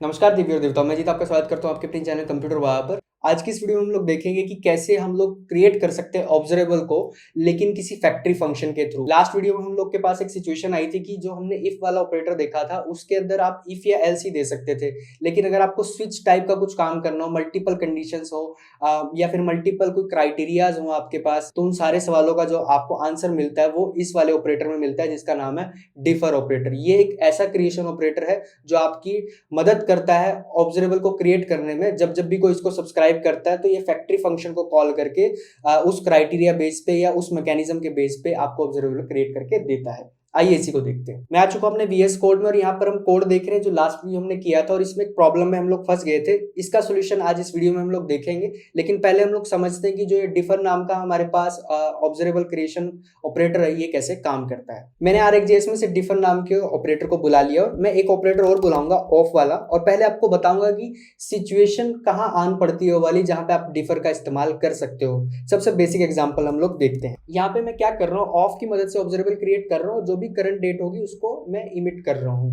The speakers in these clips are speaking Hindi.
नमस्कार दिव्य और देवताओं, मैं जीत आपका स्वागत करता हूँ आपके अपने चैनल कंप्यूटर वहां पर। आज की इस वीडियो में हम लोग देखेंगे कि कैसे हम लोग क्रिएट कर सकते हैं ऑब्जर्वेबल को, लेकिन किसी फैक्ट्री फंक्शन के थ्रू। लास्ट वीडियो में हम लोग के पास एक सिचुएशन आई थी कि जो हमने इफ वाला ऑपरेटर देखा था उसके अंदर आप इफ या एल्स ही दे सकते थे, लेकिन अगर आपको स्विच टाइप का कुछ काम करना हो, मल्टीपल कंडीशंस हो या फिर मल्टीपल कोई क्राइटेरियाज हो आपके पास, तो उन सारे सवालों का जो आपको आंसर मिलता है वो इस वाले ऑपरेटर में मिलता है, जिसका नाम है डिफर ऑपरेटर। ये एक ऐसा क्रिएशन ऑपरेटर है जो आपकी मदद करता है ऑब्जर्वेबल को क्रिएट करने में। जब जब भी कोई इसको सब्सक्राइब करता है तो ये फैक्ट्री फंक्शन को कॉल करके उस क्राइटेरिया बेस पे या उस मैकेनिज्म के बेस पे आपको ऑब्जर्वेबल क्रिएट करके देता है। आइए इसी को देखते हैं। मैं आ चुका हूं अपने वीएस कोड में और यहाँ पर हम कोड देख रहे हैं जो लास्ट वीडियो हमने किया था, और इसमें एक प्रॉब्लम में हम लोग फंस गए थे। इसका सोल्यूशन आज इस वीडियो में हम लोग देखेंगे, लेकिन पहले हम लोग समझते हैं कि जो ये डिफर नाम का हमारे पास ऑब्जर्वेबल क्रिएशन ऑपरेटर है ये कैसे काम करता है। मैंने RxJS में से डिफर नाम के ऑपरेटर को बुला लिया और मैं एक ऑपरेटर और बुलाऊंगा ऑफ वाला, और पहले आपको बताऊंगा कि सिचुएशन कहाँ आन पड़ती है वाली जहां पे आप डिफर का इस्तेमाल कर सकते हो। सबसे बेसिक एग्जांपल हम लोग देखते हैं। यहाँ पे मैं क्या कर रहा हूँ, ऑफ की मदद से ऑब्जर्वेबल क्रिएट कर रहा हूँ। जो भी करंट डेट होगी उसको मैं इमिट कर रहा हूँ।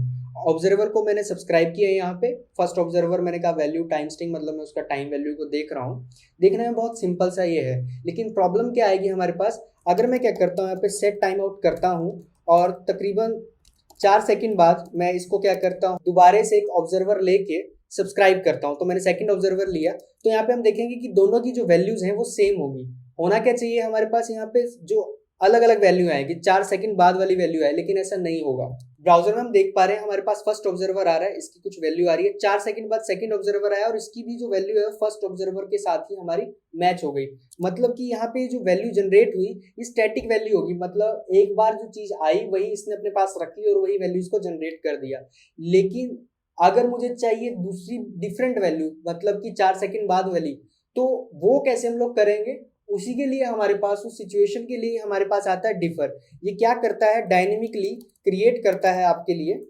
ऑब्जर्वर को मैंने सब्सक्राइब किया है। यहाँ पे फर्स्ट ऑब्जर्वर मैंने कहा वैल्यू टाइम स्ट्रिंग, मतलब मैं उसका टाइम वैल्यू को देख रहा हूँ। देखने में बहुत सिंपल सा ये है, लेकिन प्रॉब्लम क्या आएगी हमारे पास अगर मैं क्या करता हूँ, यहाँ पे सेट टाइम आउट करता हूँ और तकरीबन 4 सेकंड बाद मैं इसको क्या करता हूँ, दोबारा से एक ऑब्जर्वर लेके सब्सक्राइब करता हूँ। तो मैंने सेकंड ऑब्जर्वर लिया, तो यहाँ पे हम देखेंगे कि दोनों की जो वैल्यूज हैं वो सेम होगी। होना क्या चाहिए हमारे पास, यहाँ पे जो अलग अलग वैल्यू आएगी 4 सेकंड बाद वाली वैल्यू है, लेकिन ऐसा नहीं होगा। ब्राउजर में हम देख पा रहे हैं हमारे पास फर्स्ट ऑब्जर्वर आ रहा है, इसकी कुछ वैल्यू आ रही है। 4 सेकंड बाद सेकंड ऑब्जर्वर आया और इसकी भी जो वैल्यू है फर्स्ट ऑब्जर्वर के साथ ही हमारी मैच हो गई। मतलब कि यहाँ पे जो वैल्यू जनरेट हुई ये स्टैटिक वैल्यू होगी, मतलब एक बार जो चीज आई वही इसने अपने पास रख ली और वही वैल्यूज को जनरेट कर दिया। लेकिन अगर मुझे चाहिए दूसरी डिफरेंट वैल्यू, मतलब कि 4 सेकंड बाद वाली, तो वो कैसे हम लोग करेंगे, उसी के लिए हमारे पास, उस सिचुएशन के लिए हमारे पास आता है डिफर। ये क्या करता है, डायनेमिकली क्रिएट करता है आपके लिए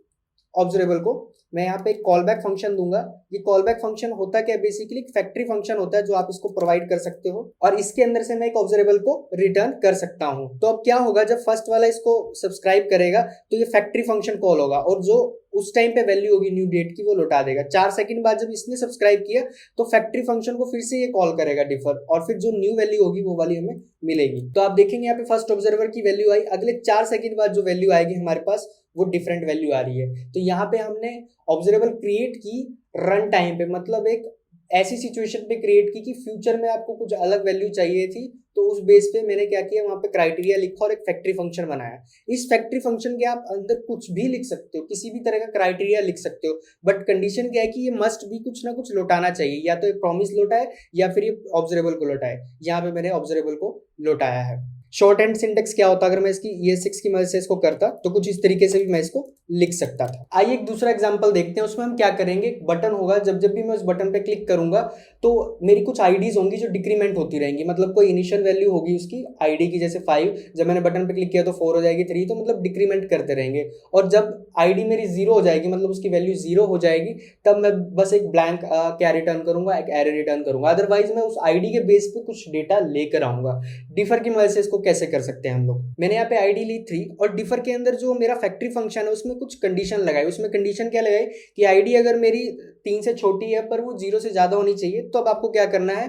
ऑब्जर्वेबल को। मैं यहाँ पे एक कॉल बैक फंक्शन दूंगा। ये कॉल बैक फंक्शन होता क्या है, बेसिकली एक फैक्ट्री फंक्शन होता है जो आप इसको प्रोवाइड कर सकते हो, और इसके अंदर से मैं एक ऑब्जर्वेबल को रिटर्न कर सकता हूँ। तो अब क्या होगा, जब फर्स्ट वाला इसको सब्सक्राइब करेगा तो ये फैक्ट्री फंक्शन कॉल होगा और जो उस टाइम पे वैल्यू होगी न्यू डेट की वो लौटा देगा। 4 सेकंड बाद जब इसने सब्सक्राइब किया तो फैक्ट्री फंक्शन को फिर से ये कॉल करेगा डिफर, और फिर जो न्यू वैल्यू होगी वो वाली हमें मिलेगी। तो आप देखेंगे यहाँ पे फर्स्ट ऑब्जर्वर की वैल्यू आई, अगले 4 सेकंड बाद जो वैल्यू आएगी हमारे पास वो डिफरेंट वैल्यू आ रही है। तो यहाँ पे हमने ऑब्जर्वेबल क्रिएट की रन टाइम पे, मतलब एक ऐसी सिचुएशन पे क्रिएट की कि फ्यूचर में आपको कुछ अलग वैल्यू चाहिए थी, तो उस बेस पे मैंने क्या किया, वहां पे क्राइटेरिया लिखा और एक फैक्ट्री फंक्शन बनाया। इस फैक्ट्री फंक्शन के आप अंदर कुछ भी लिख सकते हो, किसी भी तरह का क्राइटेरिया लिख सकते हो, बट कंडीशन क्या है कि ये मस्ट भी कुछ ना कुछ लौटाना चाहिए, या तो ये प्रॉमिस लौटाए या फिर ये ऑब्जर्वेबल को लौटाए। यहाँ पे मैंने ऑब्जर्वेबल को लौटाया है। शॉर्ट हैंड सिंटेक्स क्या होता, अगर मैं इसकी ES6 की मदद से इसको करता तो कुछ इस तरीके से भी मैं इसको लिख सकता था। आइए एक दूसरा एग्जांपल देखते हैं। उसमें हम क्या करेंगे, एक बटन होगा, जब जब भी मैं उस बटन पे क्लिक करूंगा तो मेरी कुछ आईडीज होंगी जो डिक्रीमेंट होती रहेंगी। मतलब कोई इनिशियल वैल्यू होगी उसकी आईडी की, जैसे 5, जब मैंने बटन पे क्लिक किया तो 4 हो जाएगी, 3, तो मतलब डिक्रीमेंट करते रहेंगे। और जब आईडी मेरी 0 हो जाएगी, मतलब उसकी वैल्यू 0 हो जाएगी, तब मैं बस एक ब्लैंक क्या रिटर्न करूंगा, एक एरे रिटर्न करूंगा। अदरवाइज मैं उस आईडी के बेस पे कुछ डेटा लेकर आऊंगा। डिफर की मदद से इसको कैसे कर सकते हैं हम लोग, मैंने यहाँ पे आईडी ली 3 और डिफर के अंदर जो मेरा फैक्ट्री फंक्शन है उसमें कुछ कंडीशन लगाई। उसमें कंडीशन क्या लगाई कि आईडी अगर मेरी 3 से छोटी है पर वो 0 से ज्यादा होनी चाहिए। तो अब आपको क्या करना है,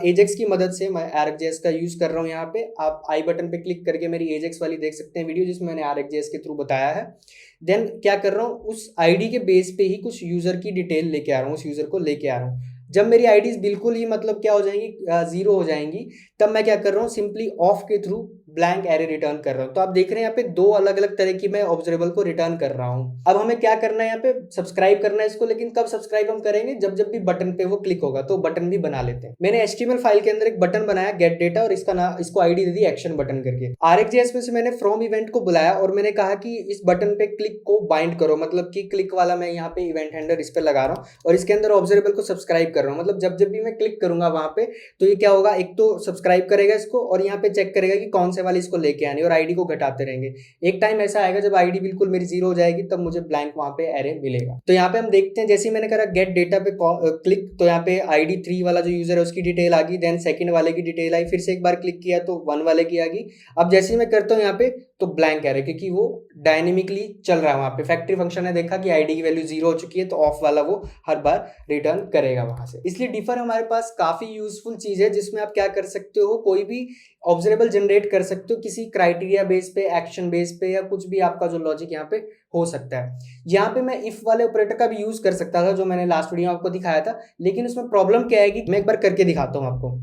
एजेक्स की मदद से, मैं RxJS का यूज कर रहा हूँ। यहाँ पे आप आई बटन पे क्लिक करके मेरी एजेक्स वाली देख सकते हैं वीडियो, जिसमें मैंने RxJS के थ्रू बताया है। देन क्या कर रहा हूँ, उस आईडी के बेस पे ही कुछ यूजर की डिटेल लेके आ रहा हूँ, उस यूजर को लेके आ रहा हूँ। जब मेरी आईडीज बिल्कुल ही मतलब क्या हो जाएंगी, 0 हो जाएंगी, तब मैं क्या कर रहा हूँ, सिंपली ऑफ के थ्रू ब्लैंक एरे रिटर्न कर रहा हूँ। तो आप देख रहे हैं यहाँ पे 2 अलग अलग तरह की मैं ऑब्जर्वेबल को रिटर्न कर रहा हूँ। अब हमें क्या करना है, यहाँ पे सब्सक्राइब करना है इसको, लेकिन कब सब्सक्राइब हम करेंगे, जब जब भी बटन पे वो क्लिक होगा। तो बटन भी बना लेते हैं। मैंने HTML फाइल के अंदर एक बटन बनाया गेट डेटा, और इसका नाम, इसको आईडी दे दी एक्शन बटन करके। RxJS में से मैंने फ्रॉम इवेंट को बुलाया और मैंने कहा कि इस बटन पे क्लिक को बाइंड करो, मतलब कि क्लिक वाला मैं यहाँ पे इवेंट हैंडलर इस पे लगा रहा हूँ और इसके अंदर ऑब्जर्वेबल को सब्सक्राइब कर रहा हूँ। मतलब जब जब भी मैं क्लिक करूंगा वहां पे, तो ये क्या होगा, एक तो सब्सक्राइब करेगा इसको और यहाँ पे चेक करेगा कि कौन से वाली इसको लेके आनी और आईडी को घटाते रहेंगे। एक टाइम ऐसा आएगा जब आईडी बिल्कुल मेरी 0 हो जाएगी, तब मुझे ब्लैंक वहां पे एरे मिलेगा। तो यहाँ पे हम देखते हैं, जैसे ही मैंने करा गेट डेटा पे क्लिक, तो यहाँ पे आईडी 3 वाला जो यूजर है उसकी डिटेल आ गई, देन सेकंड वाले की डिटेल आई, फिर से एक बार क्लिक किया तो 1 वाले की आ गई। अब जैसे ही मैं करता हूँ यहाँ पे तो ब्लैंक एरे, क्योंकि वो डायनेमिकली चल रहा है वहां पे। फैक्ट्री फंक्शन ने देखा कि आईडी की वैल्यू 0 हो चुकी है, तो ऑफ वाला वो हर बार रिटर्न करेगा वहां से। इसलिए डिफर हमारे पास काफी यूजफुल चीज है, जिसमें आप क्या कर सकते हो, कोई भी ऑब्जर्वेबल जनरेट कर सकते हो किसी क्राइटेरिया बेस पे, एक्शन बेस पे, या कुछ भी आपका जो लॉजिक यहाँ पे हो सकता है। यहाँ पे मैं इफ वाले ऑपरेटर का भी यूज कर सकता था, जो मैंने लास्ट वीडियो में आपको दिखाया था, लेकिन उसमें प्रॉब्लम क्या है कि मैं एक बार करके दिखाता हूँ आपको।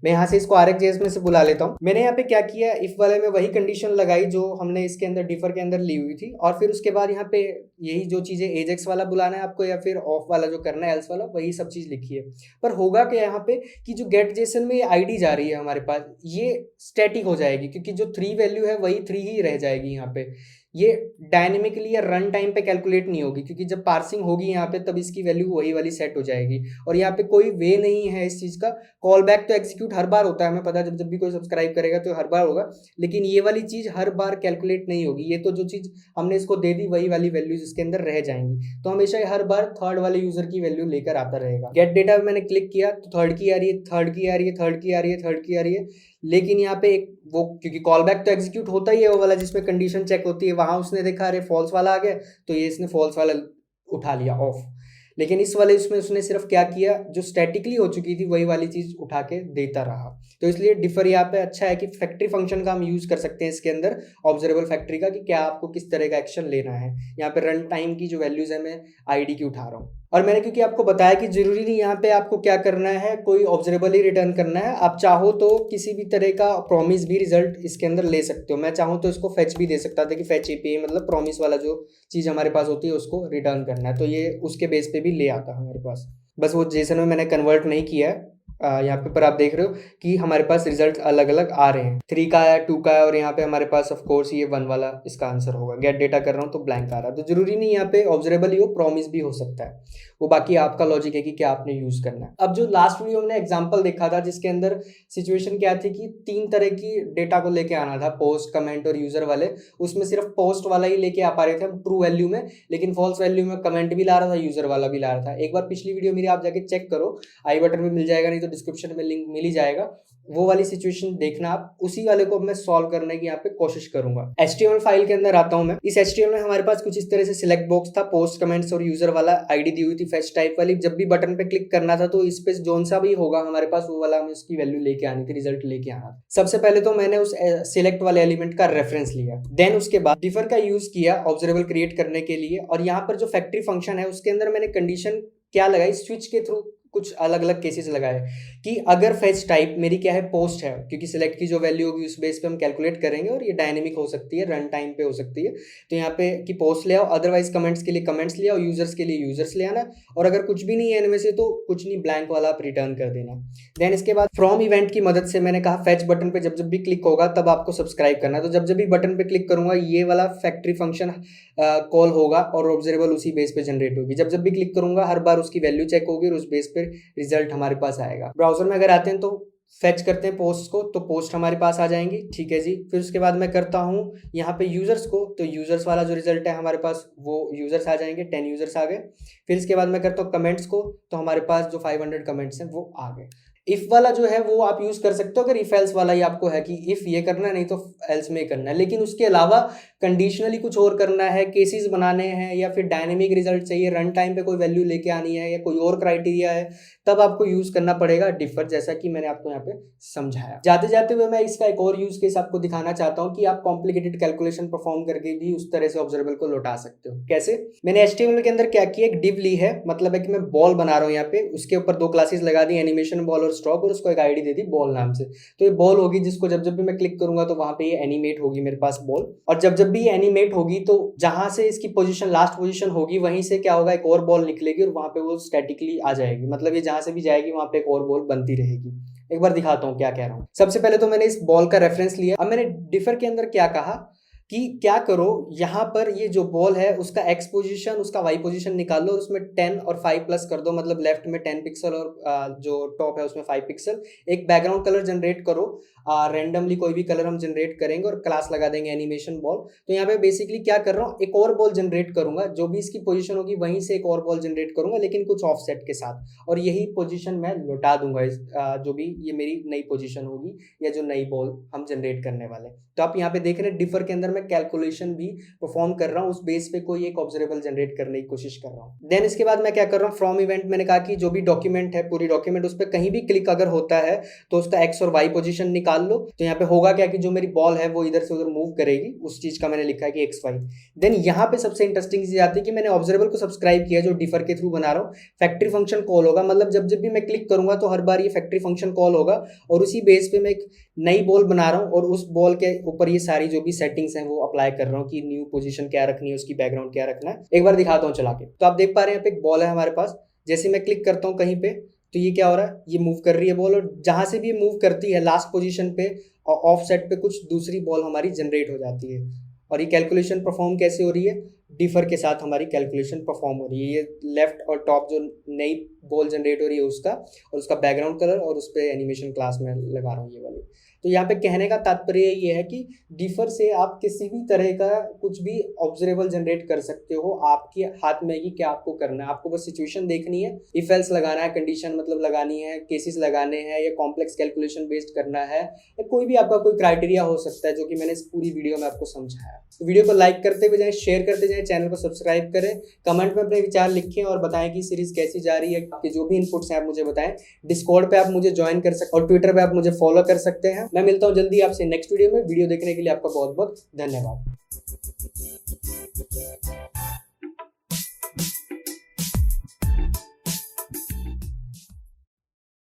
मैं यहाँ से इसको RxJS में से बुला लेता हूँ। मैंने यहाँ पे क्या किया, इफ वाले में वही कंडीशन लगाई जो हमने इसके अंदर डिफर के अंदर ली हुई थी, और फिर उसके बाद यहाँ पे यही जो चीजें एजेक्स वाला बुलाना है आपको, या फिर ऑफ वाला जो करना है एल्स वाला, वही सब चीज लिखी है। पर होगा क्या यहाँ पे कि जो गेट जेसन में ये आईडी जा रही है हमारे पास, ये स्टैटिक हो जाएगी, क्योंकि जो 3 वैल्यू है वही 3 ही रह जाएगी यहाँ पे। ये डायनेमिकली या रन टाइम पे कैलकुलेट नहीं होगी, क्योंकि जब पार्सिंग होगी यहाँ पे तब इसकी वैल्यू वही वाली सेट हो जाएगी। और यहाँ पे कोई वे नहीं है इस चीज का। कॉल बैक तो एग्जीक्यूट हर बार होता है, हमें पता है, जब भी कोई सब्सक्राइब करेगा तो हर बार होगा, लेकिन ये वाली चीज हर बार कैलकुलेट नहीं होगी। ये तो जो चीज हमने इसको दे दी वही वाली वैल्यूज इसके अंदर रह जाएंगी, तो हमेशा हर बार थर्ड वाले यूजर की वैल्यू लेकर आता रहेगा। गेट डेटा मैंने क्लिक किया तो थर्ड की आ रही है, थर्ड की आ रही है, थर्ड की आ रही है, थर्ड की आ रही है, लेकिन यहाँ पे एक वो, क्योंकि कॉल बैक तो एग्जीक्यूट होता ही है वो वाला जिसमें कंडीशन चेक होती है, वहां उसने देखा अरे फॉल्स वाला आ गया, तो ये इसने फॉल्स वाला उठा लिया ऑफ। लेकिन इस वाले इसमें उसने सिर्फ क्या किया, जो स्टैटिकली हो चुकी थी वही वाली चीज उठा के देता रहा। तो इसलिए डिफर यहाँ पे अच्छा है कि फैक्ट्री फंक्शन का हम यूज कर सकते हैं इसके अंदर, ऑब्जर्वेबल फैक्ट्री का, कि क्या आपको किस तरह का एक्शन लेना है। यहाँ पे रन टाइम की जो वैल्यूज है मैं आईडी की उठा रहा हूँ, और मैंने क्योंकि आपको बताया कि जरूरी नहीं यहाँ पे आपको क्या करना है, कोई ऑब्जर्वेबल ही रिटर्न करना है। आप चाहो तो किसी भी तरह का प्रॉमिस भी रिजल्ट इसके अंदर ले सकते हो। मैं चाहूँ तो इसको फेच भी दे सकता था कि फेच एपीआई, मतलब प्रॉमिस वाला जो चीज हमारे पास होती है उसको रिटर्न करना है, तो ये उसके बेस पे भी ले आता हमारे पास। बस वो जेसन में मैंने कन्वर्ट नहीं किया है यहाँ पे, पर आप देख रहे हो कि हमारे पास रिजल्ट अलग अलग आ रहे हैं। 3 का है, 2 का है, और यहाँ पे हमारे पास ऑफ कोर्स ये 1 वाला इसका आंसर होगा। गेट डेटा कर रहा हूँ तो ब्लैंक आ रहा है। तो जरूरी नहीं यहाँ पे ऑब्जर्वेबल ही हो, प्रॉमिस भी हो सकता है, वो बाकी आपका लॉजिक है कि क्या आपने यूज करना है। अब जो लास्ट वीडियो हमने एग्जाम्पल देखा था, जिसके अंदर सिचुएशन क्या थी कि 3 तरह की डेटा को लेके आना था, पोस्ट, कमेंट और यूजर वाले। उसमें सिर्फ पोस्ट वाला ही लेके आ पा रहे थे हम ट्रू वैल्यू में, लेकिन फॉल्स वैल्यू में कमेंट भी ला रहा था, यूजर वाला भी ला रहा था। एक बार पिछली वीडियो मेरी आप जाके चेक करो, आई बटन में मिल जाएगा, नहीं तो डिस्क्रिप्शन में लिंक मिल ही जाएगा, वो वाली सिचुएशन देखना आप। उसी वाले को मैं सॉल्व करने की यहाँ पे कोशिश करूंगा। HTML फाइल के अंदर आता हूं मैं। इस HTML में हमारे पास कुछ इस तरह से सिलेक्ट बॉक्स था, पोस्ट, कमेंट्स और यूजर वाला आईडी दी हुई थी फेच टाइप वाली। जब भी बटन पे क्लिक करना था तो इस पे जोन सा भी होगा हमारे पास, वो वाला हमें उसकी वैल्यू लेके आनी थी, रिजल्ट लेके आना था। सबसे पहले तो मैंने उस सिलेक्ट वाले एलिमेंट का रेफरेंस लिया, देन उसके बाद डिफर का यूज किया ऑब्जर्वेबल क्रिएट करने के लिए। और यहाँ पर जो फैक्ट्री फंक्शन है उसके अंदर मैंने कंडीशन क्या लगाई, स्विच के थ्रू कुछ अलग अलग केसेस लगाए कि अगर फेच टाइप मेरी क्या है, पोस्ट है, क्योंकि सिलेक्ट की जो वैल्यू होगी उस बेस पे हम कैलकुलेट करेंगे, और ये डायनेमिक हो सकती है, रन टाइम पे हो सकती है। तो यहाँ पे कि पोस्ट ले आओ, अदरवाइज कमेंट्स के लिए कमेंट्स ले आओ, यूजर्स के लिए यूजर्स ले आना, और अगर कुछ भी नहीं है इनमें से तो कुछ नहीं, ब्लैंक वाला आप रिटर्न कर देना। देन इसके बाद फ्रॉम इवेंट की मदद से मैंने कहा फेच बटन पे जब भी क्लिक होगा तब आपको सब्सक्राइब करना है। तो जब भी बटन पे क्लिक करूंगा ये वाला फैक्ट्री फंक्शन कॉल होगा और ऑब्जर्वेबल उसी बेस पे जनरेट होगी। जब भी क्लिक करूंगा हर बार उसकी वैल्यू चेक होगी और उस बेस पे रिजल्ट हमारे पास आएगा। ब्राउजर में अगर आते हैं तो फेच करते हैं पोस्ट को, तो पोस्ट हमारे पास आ जाएंगी, ठीक है जी। फिर उसके बाद मैं करता हूँ यहाँ पे यूजर्स को, तो यूजर्स वाला जो रिजल्ट है हमारे पास वो यूजर्स आ जाएंगे, 10 यूजर्स आ गए। फिर इसके बाद मैं करता हूँ कमेंट्स को, तो हमारे पास जो 500 कमेंट्स हैं वो आ गए। इफ वाला जो है वो आप यूज कर सकते हो अगर इफ एल्स वाला ही आपको है कि इफ ये करना है नहीं तो एल्स में करना है। लेकिन उसके अलावा कंडीशनली कुछ और करना है, केसेस बनाने हैं, या फिर डायनेमिक रिजल्ट चाहिए, रन टाइम पे कोई वैल्यू लेके आनी है, या कोई और क्राइटेरिया है, तब आपको यूज करना पड़ेगा डिफर, जैसा कि मैंने आपको यहाँ पे समझाया। जाते जाते हुए मैं इसका एक और यूज केस आपको दिखाना चाहता हूँ कि आप कॉम्प्लिकेटेड कैलकुलेशन परफॉर्म करके भी उस तरह से ऑब्जर्वेबल को लौटा सकते हो। कैसे? मैंने HTML के अंदर क्या किया, एक डिव ली है, मतलब है कि मैं बॉल बना रहा हूँ यहाँ पे, उसके ऊपर 2 क्लासेस लगा दी, एनिमेशन बॉल और स्टॉक, और उसको एक आईडी दे दी बॉल नाम से। तो ये बॉल होगी जिसको जब भी मैं क्लिक करूंगा तो वहां पे ये एनिमेट होगी मेरे पास बॉल, और जब भी ये एनिमेट होगी तो जहां से इसकी पोजीशन लास्ट पोजीशन होगी वहीं से क्या होगा, एक और बॉल निकलेगी और वहां पे वो स्टैटिकली आ जाएगी, मतलब ये जहां से भी जाएगी वहां पे एक और बॉल बनती रहेगी। एक बार दिखाता हूँ क्या कह रहा हूँ। सबसे पहले तो मैंने इस बॉल का रेफरेंस लिया। अब मैंने डिफर के अंदर क्या कहा कि क्या करो, यहाँ पर ये जो बॉल है उसका एक्स पोजीशन उसका वाई पोजीशन निकाल लो, उसमें 10 और 5 प्लस कर दो, मतलब लेफ्ट में 10 पिक्सल और जो टॉप है उसमें 5 पिक्सल। एक बैकग्राउंड कलर जनरेट करो, रेंडमली कोई भी कलर हम जनरेट करेंगे और क्लास लगा देंगे एनिमेशन बॉल। तो यहाँ पे बेसिकली क्या कर रहा हूँ, एक और बॉल जनरेट करूंगा, जो भी इसकी पोजीशन होगी वहीं से एक और बॉल जनरेट करूंगा, लेकिन कुछ ऑफसेट के साथ, और यही पोजीशन मैं लौटा दूंगा जो भी ये मेरी नई पोजीशन होगी या जो नई बॉल हम जनरेट करने वाले। तो आप यहाँ पे देख रहे हैं डिफर के अंदर मैं कैलकुलेशन भी परफॉर्म कर रहा हूँ, उस बेस पे कोई एक ऑब्जर्वेबल जनरेट करने की कोशिश कर रहा हूँ। देन इसके बाद मैं क्या कर रहा हूँ, फ्रॉम इवेंट मैंने कहा कि जो भी डॉक्यूमेंट है, पूरी डॉक्यूमेंट, उस पर कहीं भी क्लिक अगर होता है तो उसका एक्स और वाई पोजीशन निकाल लो। तो यहाँ पे होगा क्या कि जो मेरी बॉल है वो इधर से उधर मूव करेगी, उस चीज का मैंने लिखा है कि एक्स वाई। देन यहाँ पे सबसे इंटरेस्टिंग चीज आती है कि मैंने ऑब्जर्वेबल को सब्सक्राइब किया जो डिफर के थ्रू बना रहा हूँ। फैक्ट्री फंक्शन कॉल होगा, मतलब जब जब भी मैं क्लिक करूंगा तो हर बार ये फैक्ट्री फंक्शन कॉल होगा, और उसी बेस पे मैं एक नई बॉल बना रहा हूँ और उस बॉल के ऊपर ये सारी जो भी सेटिंग्स हैं वो अप्लाई कर रहा हूँ कि न्यू पोजीशन क्या रखनी है, उसकी बैकग्राउंड क्या रखना है। एक बार दिखाता हूँ चला के। तो आप देख पा रहे हैं यहाँ पे एक बॉल है हमारे पास, जैसे मैं क्लिक करता हूँ कहीं पे तो ये क्या हो रहा है, ये मूव कर रही है बॉल, और जहां से भी मूव करती है लास्ट पोजीशन पे और ऑफ सेट पे कुछ दूसरी बॉल हमारी जनरेट हो जाती है। और ये कैलकुलेशन परफॉर्म कैसे हो रही है, डिफर के साथ हमारी कैलकुलेशन परफॉर्म हो रही है। ये लेफ्ट और टॉप जो नई बॉल जनरेट हो रही है उसका, और उसका बैकग्राउंड कलर और उस पर एनिमेशन क्लास में लगा रहा हूँ ये वाली। तो यहाँ पे कहने का तात्पर्य ये है कि डिफर से आप किसी भी तरह का कुछ भी ऑब्जर्वेबल जनरेट कर सकते हो, आपके हाथ में है कि क्या आपको करना है। आपको बस सिचुएशन देखनी है, इफ एल्स लगाना है, कंडीशन मतलब लगानी है, केसेस लगाने हैं, या कॉम्प्लेक्स कैलकुलेशन बेस्ड करना है, या कोई भी आपका कोई क्राइटेरिया हो सकता है जो कि मैंने इस पूरी वीडियो में आपको समझाया। तो वीडियो को लाइक करते हुए जाएं, शेयर करते जाएं, चैनल को सब्सक्राइब करें, कमेंट में अपने विचार लिखें और बताएं कि सीरीज कैसी जा रही है। आपके जो भी इनपुट्स हैं आप मुझे बताएं। डिस्कॉर्ड पे आप मुझे ज्वाइन कर सकते और ट्विटर पे आप मुझे फॉलो कर सकते हैं। मैं मिलता हूं जल्दी आपसे नेक्स्ट वीडियो में। वीडियो देखने के लिए आपका बहुत बहुत धन्यवाद।